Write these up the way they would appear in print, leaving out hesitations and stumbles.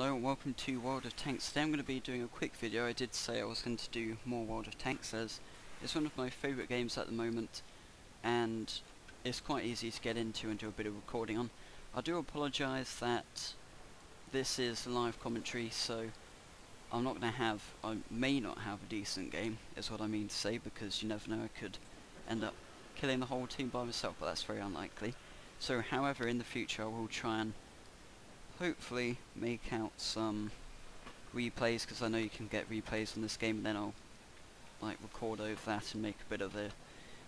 Hello and welcome to World of Tanks. Today I'm going to be doing a quick video. I did say I was going to do more World of Tanks as it's one of my favourite games at the moment and it's quite easy to get into and do a bit of recording on. I do apologise that this is live commentary, so I may not have a decent game is what I mean to say, because you never know, I could end up killing the whole team by myself, but that's very unlikely. So however, in the future I will try and hopefully make out some replays, because I know you can get replays on this game, and then I'll record over that and make a bit of a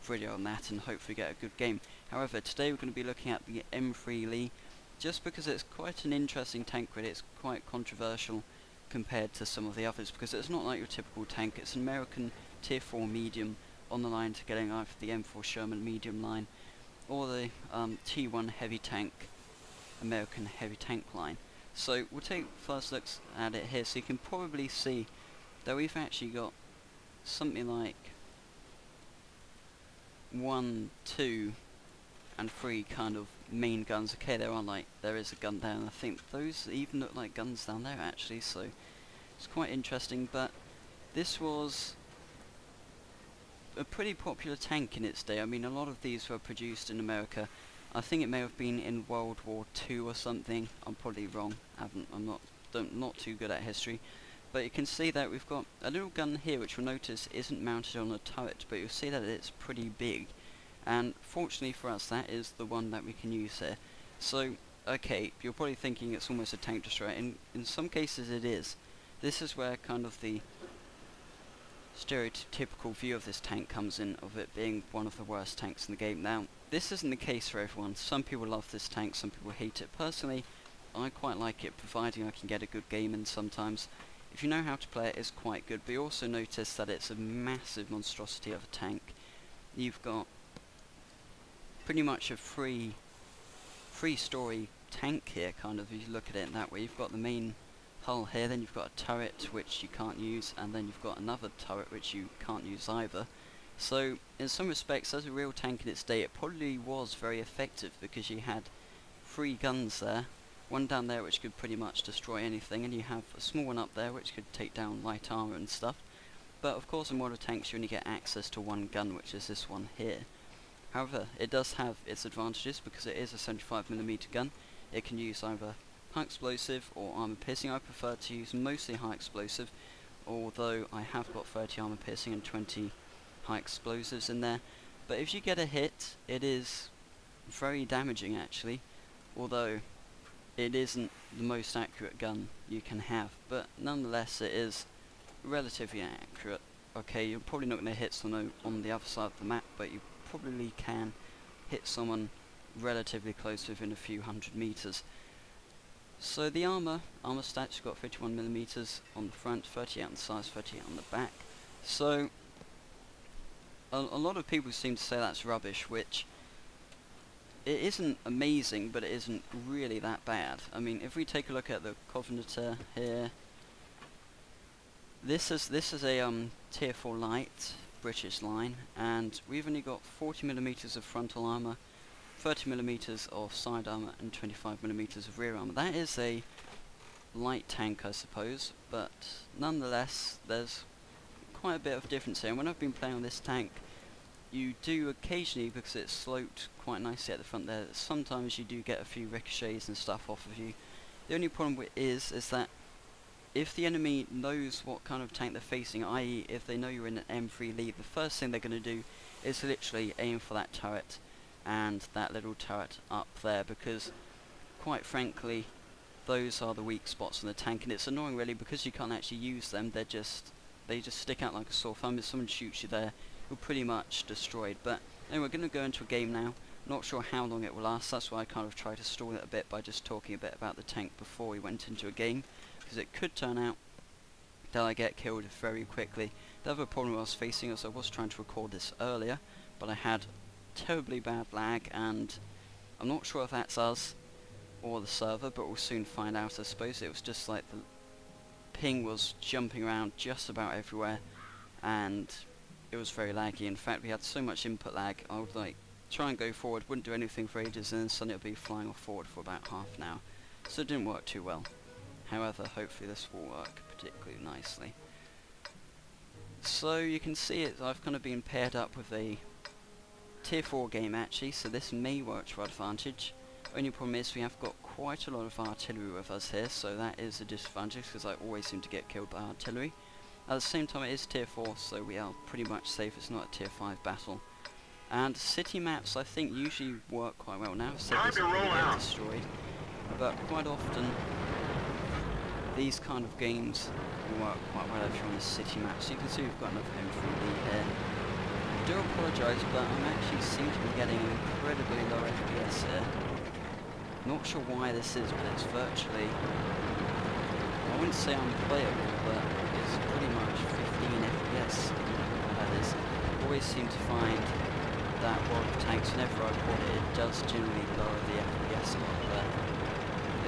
video on that and hopefully get a good game. However, today we're going to be looking at the M3 Lee, just because it's quite an interesting tank really. It's quite controversial compared to some of the others, because it's not like your typical tank. It's an American tier 4 medium on the line to getting either the M4 Sherman medium line or the T1 heavy tank American heavy tank line. So we'll take first looks at it here, so you can probably see that we've actually got something like 1, 2 and 3 kind of main guns. Okay, there is a gun there, and I think those even look like guns down there actually, so it's quite interesting. But this was a pretty popular tank in its day. I mean, a lot of these were produced in America. I think it may have been in World War II or something. I'm probably wrong. I'm not too good at history. But you can see that we've got a little gun here, which you'll notice isn't mounted on a turret, but you'll see that it's pretty big. And fortunately for us, that is the one that we can use here. So, okay, you're probably thinking it's almost a tank destroyer. In some cases it is. This is where kind of the stereotypical view of this tank comes in, of it being one of the worst tanks in the game. Now, this isn't the case for everyone. Some people love this tank, some people hate it. Personally, I quite like it, providing I can get a good game in sometimes. If you know how to play it, it's quite good, but you also notice that it's a massive monstrosity of a tank. You've got pretty much a three-story tank here, kind of, if you look at it in that way. You've got the main hull here, then you've got a turret which you can't use, and then you've got another turret which you can't use either. So in some respects, as a real tank in its day, it probably was very effective, because you had 3 guns there, one down there which could pretty much destroy anything, and you have a small one up there which could take down light armor and stuff. But of course in modern tanks you only get access to one gun, which is this one here. However, it does have its advantages, because it is a 75mm gun. It can use either high explosive or armor piercing. I prefer to use mostly high explosive, although I have got 30 armor piercing and 20 high explosives in there. But if you get a hit, it is very damaging actually, although it isn't the most accurate gun you can have, but nonetheless it is relatively accurate. Okay, you're probably not going to hit someone on the other side of the map, but you probably can hit someone relatively close, within a few hundred meters. So the armor stats, you've got 51mm on the front, 38 on the sides, 38 on the back. So a lot of people seem to say that's rubbish, which it isn't amazing, but it isn't really that bad. I mean, if we take a look at the Covenanter here, this is a tier 4 light British line, and we've only got 40mm of frontal armor, 30mm of side armor, and 25mm of rear armor. That is a light tank, I suppose, but nonetheless there's quite a bit of difference here. And when I've been playing on this tank, you do occasionally, because it's sloped quite nicely at the front there, sometimes you do get a few ricochets and stuff off of you. The only problem with is that if the enemy knows what kind of tank they're facing, i.e. if they know you're in an M3 Lee, the first thing they're going to do is literally aim for that turret and that little turret up there, because quite frankly those are the weak spots in the tank, and it's annoying really, because you can't actually use them. They just stick out like a sore thumb. If someone shoots you there, you're pretty much destroyed. But anyway, we're going to go into a game now. Not sure how long it will last, that's why I kind of try to stall it a bit by just talking a bit about the tank before we went into a game, because it could turn out that I get killed very quickly. The other problem I was facing is I was trying to record this earlier, but I had terribly bad lag, and I'm not sure if that's us or the server, but we'll soon find out. I suppose it was just like the ping was jumping around just about everywhere, and it was very laggy. In fact, we had so much input lag, I would try and go forward, wouldn't do anything for ages, and then suddenly it would be flying off forward for about half an hour. So it didn't work too well. However, hopefully this will work particularly nicely. So you can see it, I've kind of been paired up with a tier 4 game actually, so this may work to our advantage. Only problem is we have got quite a lot of artillery with us here, so that is a disadvantage because I always seem to get killed by artillery. At the same time it is tier 4, so we are pretty much safe. It's not a tier 5 battle. And city maps I think usually work quite well. Now I've said this will get destroyed, but quite often these kind of games work quite well if you're on a city map. So you can see we've got enough M3D here. I do apologise, but I'm actually seem to be getting an incredibly low FPS here. Not sure why this is, but it's virtually, I wouldn't say unplayable, but it's pretty much 15 FPS. That is. I always seem to find that World of Tanks, whenever I put it, it does generally lower the FPS a lot, but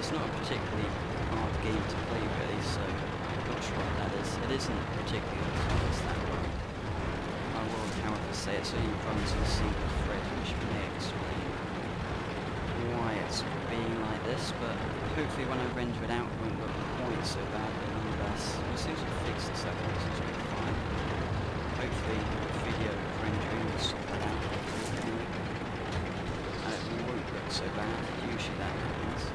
it's not a particularly hard game to play really, so I'm not sure what that is. It isn't particularly as hard as that one. I will however say it's only runs on a single thread, which may explain why it's being like this, but hopefully when I render it out it won't look quite so bad, but nonetheless, as soon as we fix this up, it's going to be fine. Hopefully the video rendering will sort that out anyway, and it won't look so bad. Usually that happens.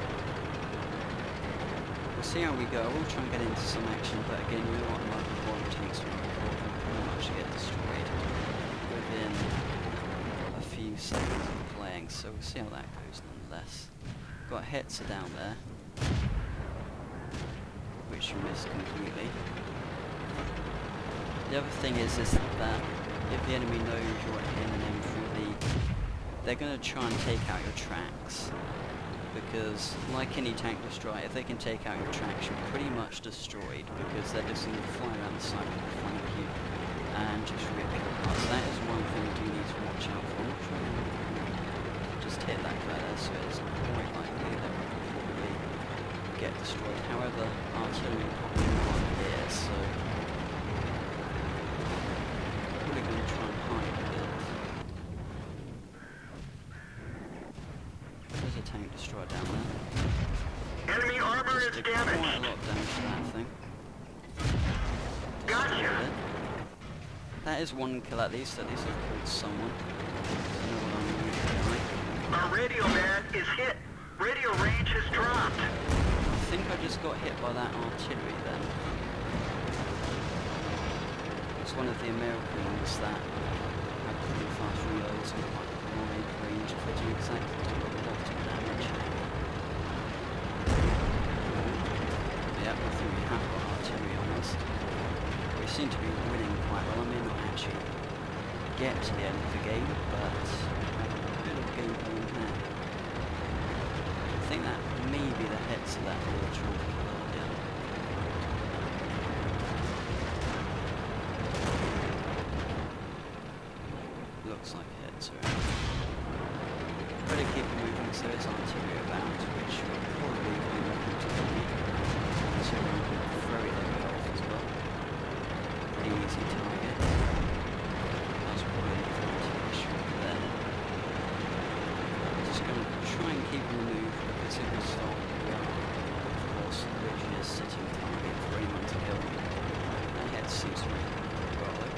We'll see how we go. We'll try and get into some action, but again, you know what, like the World of Tanks will pretty much get destroyed within a few seconds of playing, so we'll see how that goes nonetheless. Got Hetzer down there, which we missed completely. The other thing is that if the enemy knows you're in an M3D, they're going to try and take out your tracks. Because, like any tank destroyer, if they can take out your tracks, you're pretty much destroyed, because they're just going to fly around the side and flank you and just rip your apart. So that is one thing you do need to watch out for. Just hit that guy there, so it's quite likely that we will probably get destroyed. However, artillery probably not here, so probably going to try and hide a bit. There's a tank destroyer down there. Enemy armor is Just damaged. quite a lot of damage to that thing. Gotcha. That is one kill at least. I've killed someone. I know what I'm doing. Our radio man is hit. Radio range has dropped. I think I just got hit by that artillery then. It's one of the American ones that have pretty fast reloads and quite wide range if they do exactly do a lot of damage. Yep, I think we have got artillery on us. We seem to be winning quite well. I may not actually get to the end of the game, but a bit of gameplay in there. I think that may be the heads of that literal earlier. Looks like heads are out. Better keep moving because there is artillery about, which will probably be looking to the weak. So very low health as well. Pretty easy target. That's probably the issue there. Just going to try and keep on the move, because if we stop, we are, of course, literally a sitting target for anyone to kill. That head seems to be well though.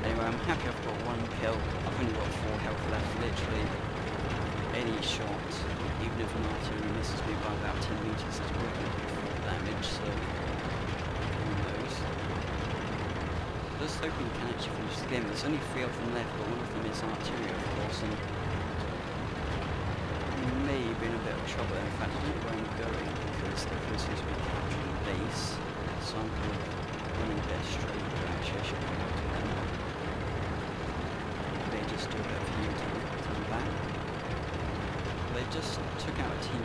Anyway, I'm happy I've got one kill. I've only got 4 health left. Literally any shot, even if an artillery misses me by about 10 meters, it's probably going to do 4 damage, so who knows. Just hoping we can actually finish the game. There's only 3 of them left, but one of them is artillery, of course, and may be in a bit of trouble. In fact, I don't know where I'm going, because everyone seems to be capturing the base, so I'm kind of running a bit straight, but actually I should probably do that now. They just do a bit of U-turn back. They just took out a T-40,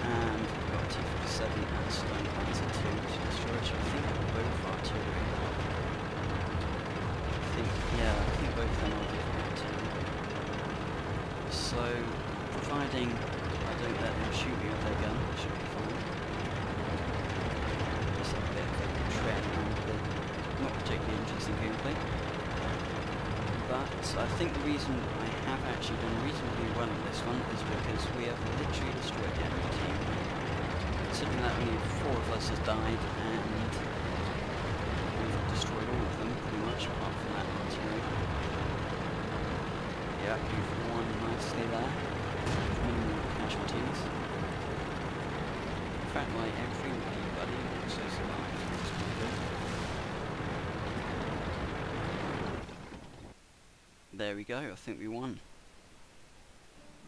and we've got a T-57 and Stone Panzer II to destroy, which I think are both artillery. I think both of them are different artillery. So, providing I don't let them shoot me with their gun, it should be fine. Just a bit of a trend around the not particularly interesting gameplay. but I think the reason I have actually done reasonably well on this one is because we have literally destroyed the enemy team. Considering that only 4 of us has died, and we've destroyed all of them, pretty much, apart from that artillery. Yeah, we've won nicely there. Minimal casualties. In fact, my everybody also survived. That's pretty good. There we go, I think we won.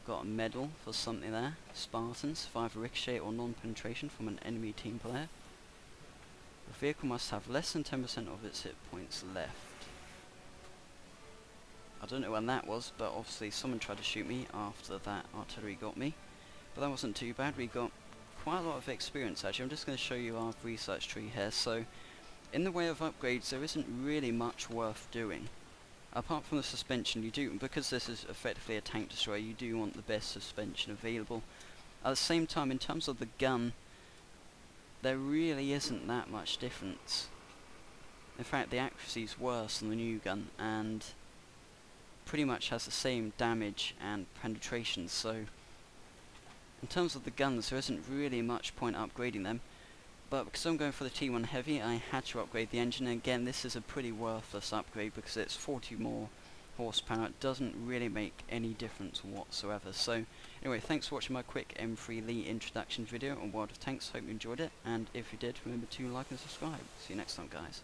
Got a medal for something there. Spartan, survive a ricochet or non-penetration from an enemy team player. The vehicle must have less than 10% of its hit points left. I don't know when that was, but obviously someone tried to shoot me after that artillery got me. But that wasn't too bad, we got quite a lot of experience actually. I'm just going to show you our research tree here. So, in the way of upgrades, there isn't really much worth doing. Apart from the suspension, you do, because this is effectively a tank destroyer, you do want the best suspension available. At the same time, in terms of the gun, there really isn't that much difference. In fact, the accuracy is worse than the new gun, and pretty much has the same damage and penetration, so in terms of the guns, there isn't really much point upgrading them. But because I'm going for the T1 Heavy, I had to upgrade the engine, and again this is a pretty worthless upgrade because it's 40 more horsepower. It doesn't really make any difference whatsoever. So anyway, thanks for watching my quick M3 Lee introduction video on World of Tanks. Hope you enjoyed it, and if you did, remember to like and subscribe. See you next time, guys.